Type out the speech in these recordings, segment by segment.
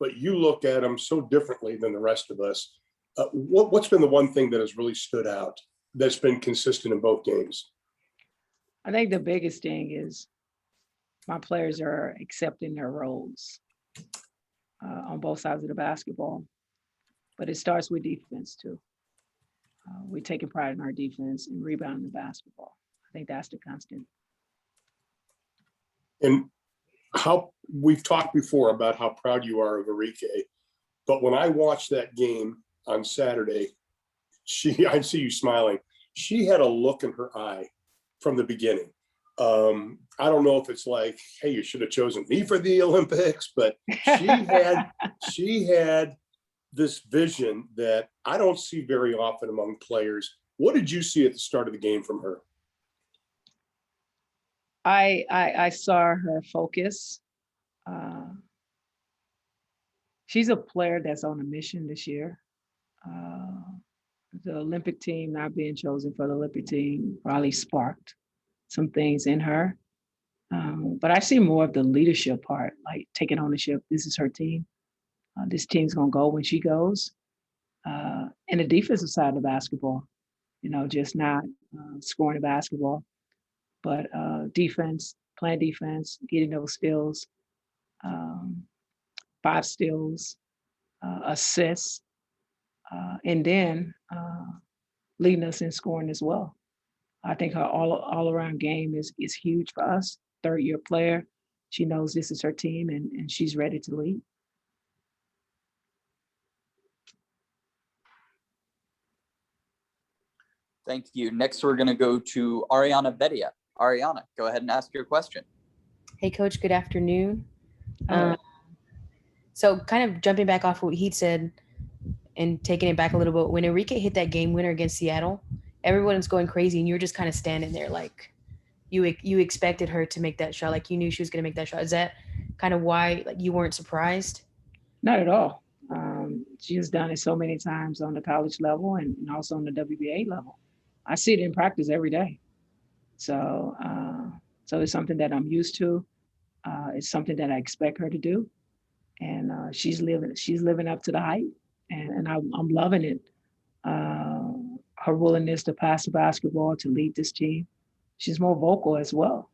but you look at them so differently than the rest of us. What's been the one thing that has really stood out that's been consistent in both games? I think the biggest thing is my players are accepting their roles on both sides of the basketball, but it starts with defense too. We're taking pride in our defense and rebounding the basketball. I think that's the constant. And how we've talked before about how proud you are of Vickie, but when I watched that game on Saturday, I see you smiling. She had a look in her eye from the beginning. I don't know if it's like, hey, you should have chosen me for the Olympics, but she had this vision that I don't see very often among players. What did you see at the start of the game from her? I saw her focus. She's a player that's on a mission this year. The Olympic team not being chosen for the Olympic team probably sparked some things in her. But I see more of the leadership part, like taking ownership. This is her team. This team's going to go when she goes. And the defensive side of basketball, just not scoring the basketball, but defense, playing defense, getting those steals, 5 steals, assists, and then leading us in scoring as well. I think her all around game is huge for us. 3rd-year player. She knows this is her team and she's ready to lead. Thank you. Next, we're going to go to Ariana Vedia. Ariana, go ahead and ask your question. Hey, Coach. Good afternoon. So kind of jumping back off what he said and taking it back a little bit, when Enrique hit that game winner against Seattle, everyone's going crazy and you're just kind of standing there like you expected her to make that shot, like you knew she was going to make that shot. Is that kind of why you weren't surprised? Not at all. She has done it so many times on the college level and also on the WBA level. I see it in practice every day. So it's something that I'm used to. It's something that I expect her to do. And she's living up to the hype. And I'm loving it. Her willingness to pass the basketball, to lead this team. She's more vocal as well,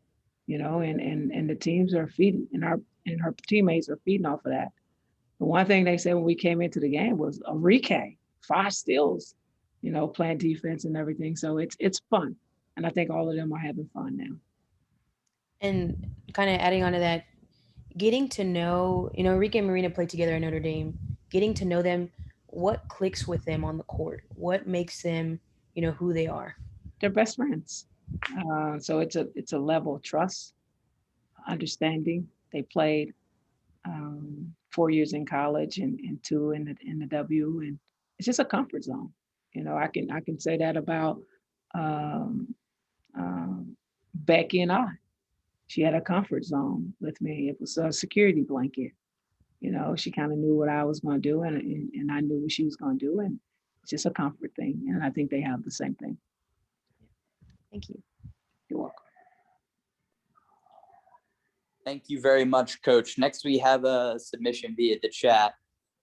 and the teams are feeding, and her teammates are feeding off of that. The one thing they said when we came into the game was Enrique, 5 steals, playing defense and everything. So it's fun. And I think all of them are having fun now. And kind of adding on to that, getting to know, Enrique and Marina played together at Notre Dame, getting to know them, what clicks with them on the court? What makes them, who they are? They're best friends. So it's a level of trust, understanding. They played 4 years in college and 2 in the W, and it's just a comfort zone. I can say that about Becky and I. She had a comfort zone with me. It was a security blanket. She kind of knew what I was going to do, and I knew what she was going to do, and it's just a comfort thing. And I think they have the same thing. Thank you. You're welcome. Thank you very much, Coach. Next, we have a submission via the chat.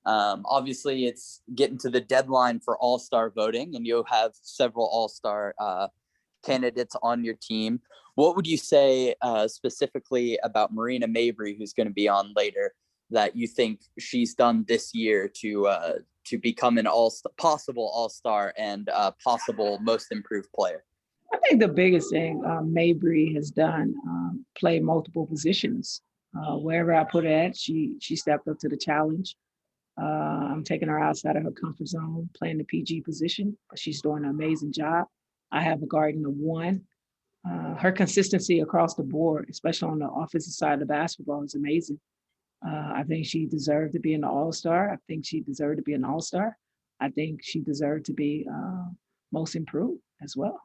Obviously, it's getting to the deadline for All-Star voting, and you'll have several All-Star candidates on your team. What would you say specifically about Marina Mabry, who's going to be on later, that you think she's done this year to become an possible All-Star and possible most improved player? I think the biggest thing Mabry has done, play multiple positions. Wherever I put her at, she stepped up to the challenge. I'm taking her outside of her comfort zone, playing the PG position, but she's doing an amazing job. I have a guardian of 1. Her consistency across the board, especially on the offensive side of the basketball, is amazing. I think she deserved to be an All-Star. I think she deserved to be an All-Star. I think she deserved to be most improved as well.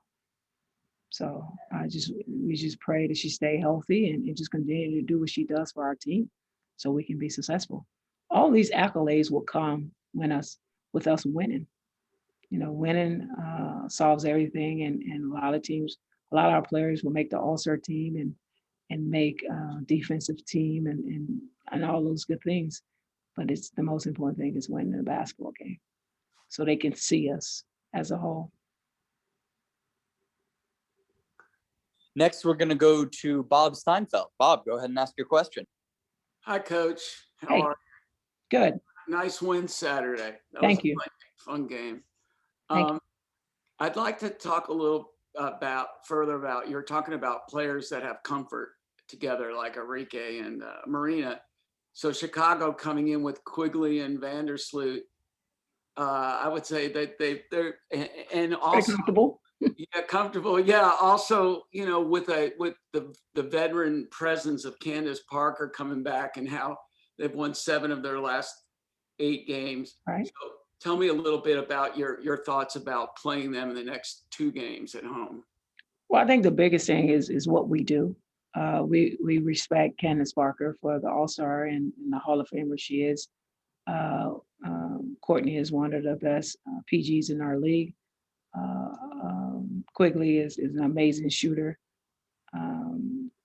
So we just pray that she stay healthy and just continue to do what she does for our team so we can be successful. All these accolades will come with us winning. Winning solves everything, and a lot of our players will make the All-Star team and make defensive team and all those good things. but it's the most important thing is winning the basketball game so they can see us as a whole. Next, we're going to go to Bob Steinfeld. Bob, go ahead and ask your question. Hi, Coach. How Hey. are Good. you? Nice win Saturday. That Thank was you. a fun game. Thank you. I'd like to talk a little further about, you're talking about players that have comfort together, like Enrique and Marina. So Chicago coming in with Quigley and Vandersloot, I would say that they're and Pretty also comfortable. yeah, comfortable. Yeah. Also, you know, with the veteran presence of Candace Parker coming back and how they've won 7 of their last 8 games. Right. So tell me a little bit about your thoughts about playing them in the next 2 games at home. Well, I think the biggest thing is what we do. We respect Candace Parker for the All-Star and the Hall of Famer she is. Courtney is one of the best PGs in our league. Quigley is an amazing shooter.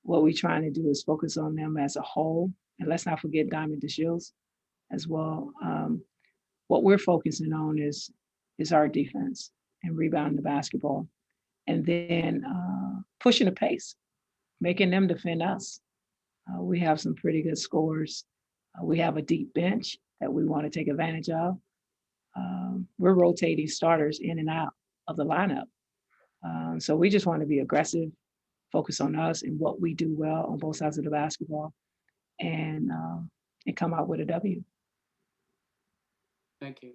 What we're trying to do is focus on them as a whole. And let's not forget Diamond DeShields as well. What we're focusing on is our defense and rebounding the basketball. And then pushing the pace, making them defend us. We have some pretty good scores. We have a deep bench that we want to take advantage of. We're rotating starters in and out of the lineup. So we just want to be aggressive, focus on us and what we do well on both sides of the basketball, and come out with a W. Thank you.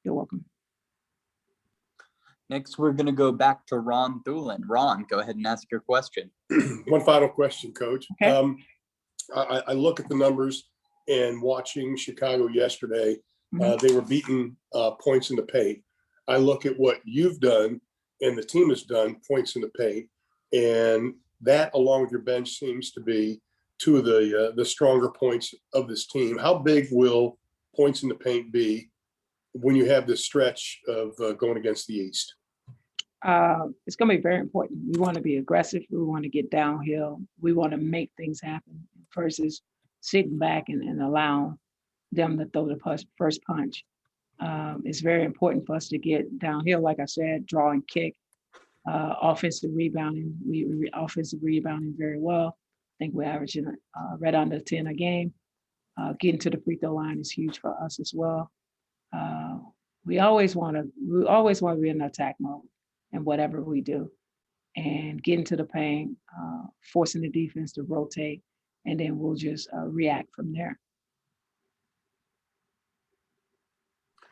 You're welcome. Next, we're going to go back to Ron Thulin. Ron, go ahead and ask your question. One final question, Coach. Okay. I look at the numbers and watching Chicago yesterday, they were beating points in the paint. I look at what you've done and the team has done, points in the paint, and that along with your bench seems to be 2 of the stronger points of this team. How big will points in the paint be when you have this stretch of going against the East? It's going to be very important. We want to be aggressive. We want to get downhill. We want to make things happen versus sitting back and allow them to throw the first punch. It's very important for us to get downhill, like I said, draw and kick, offensive rebounding. We offensive rebounding very well. I think we're averaging right under 10 a game. Getting to the free throw line is huge for us as well. We always want to be in attack mode in whatever we do, and getting to the paint, forcing the defense to rotate, and then we'll just react from there.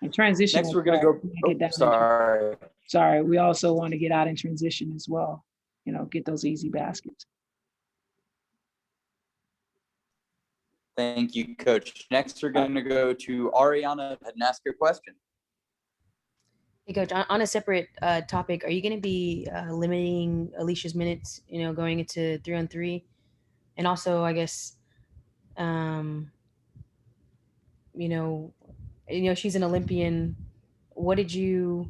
And transition. Next, we're going to go. Sorry. We also want to get out in transition as well. You know, get those easy baskets. Thank you, Coach. Next, we're going to go to Ariana and ask your question. Hey, Coach, on a separate topic, are you going to be limiting Alicia's minutes, you know, going into 3-on-3? And also, I guess, you know, she's an Olympian. What did you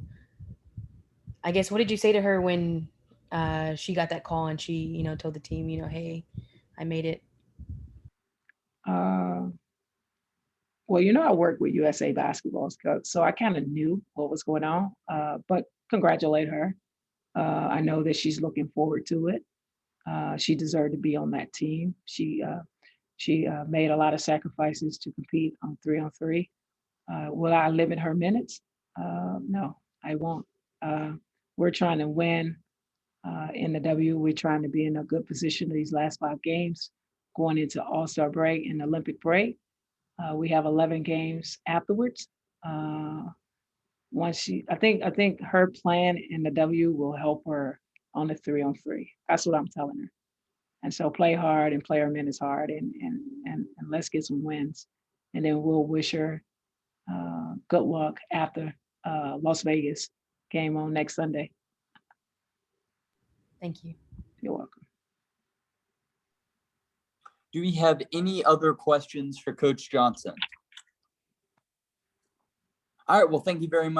say to her when she got that call and she, you know, told the team, you know, hey, I made it? Well, you know, I worked with USA Basketball, so I kind of knew what was going on, but congratulate her. I know that she's looking forward to it. She deserved to be on that team. She made a lot of sacrifices to compete on 3-on-3. Will I limit her minutes? No, I won't. We're trying to win in the W. We're trying to be in a good position these last 5 games, going into All-Star break and Olympic break. We have 11 games afterwards. I think her plan in the W will help her on the 3-on-3. That's what I'm telling her. And so play hard and play her minutes hard, and let's get some wins. And then we'll wish her good luck after Las Vegas game on next Sunday. Thank you. You're welcome. Do we have any other questions for Coach Johnson? All right, well, thank you very much.